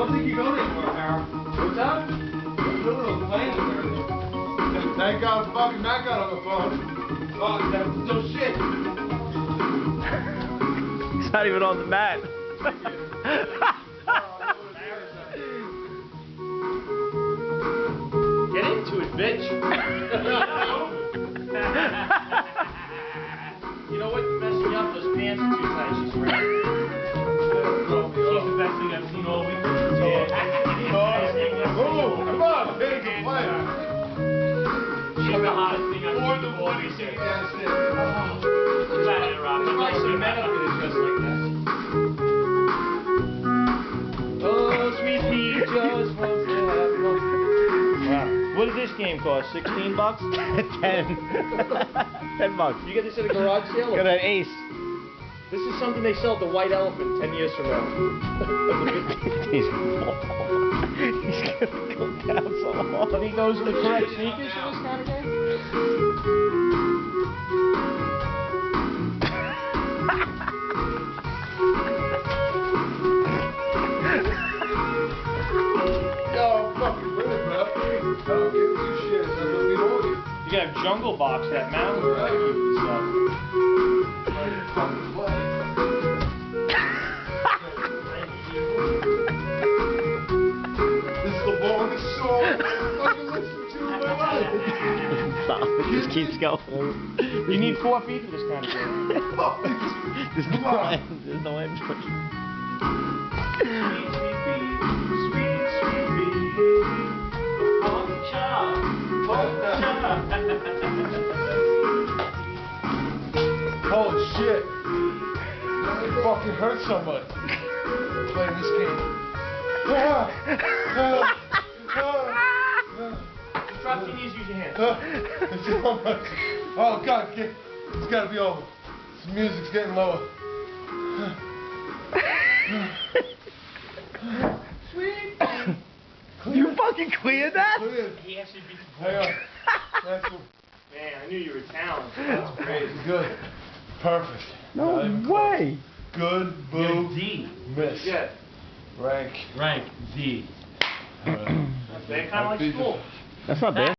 don't think you're going anywhere, Harold. What's up? You're a little playing with everything. Thank God fucking Matt got on the phone. Oh, that's no shit. He's not even on the mat. Get into it, bitch. You know what's messing me up? Those pants are too tight. She's wearing. She's the best thing I've seen all week. Come on, big player. She's the hottest thing I've seen all week. There's probably some men up there dressed like that. Oh, sweet pea just wants to have fun. Wow. What does this game cost? $16? 10. $10. You get this at a garage sale? Got an ace. This is something they sell at the White Elephant 10 years from now. He's gonna go down so hard. Do you think those are the correct sneakers for this kind of game? Yo, I'm fucking with it, bro. I don't give two shits. That's what we all do. You gotta have Jungle Box that mountain bike and stuff. Fucking play. This is the longest song I've fucking listened to in my life. Stop. It just keeps going. You need 4 feet for this kind of game. There's no end. There's no end. Holy shit. It fucking hurts so much playing this game. Drop your knees, use your hands. Oh God, it's gotta be over. This music's getting lower. Sweet. You fucking cleared that? Cleared. He actually beat the Hang on. That's Man, I knew you were talented. That's crazy. Good. Perfect. No way. Good. Boo. D. Miss. Yeah. Rank. Rank D. They're kind of like school. That's not bad.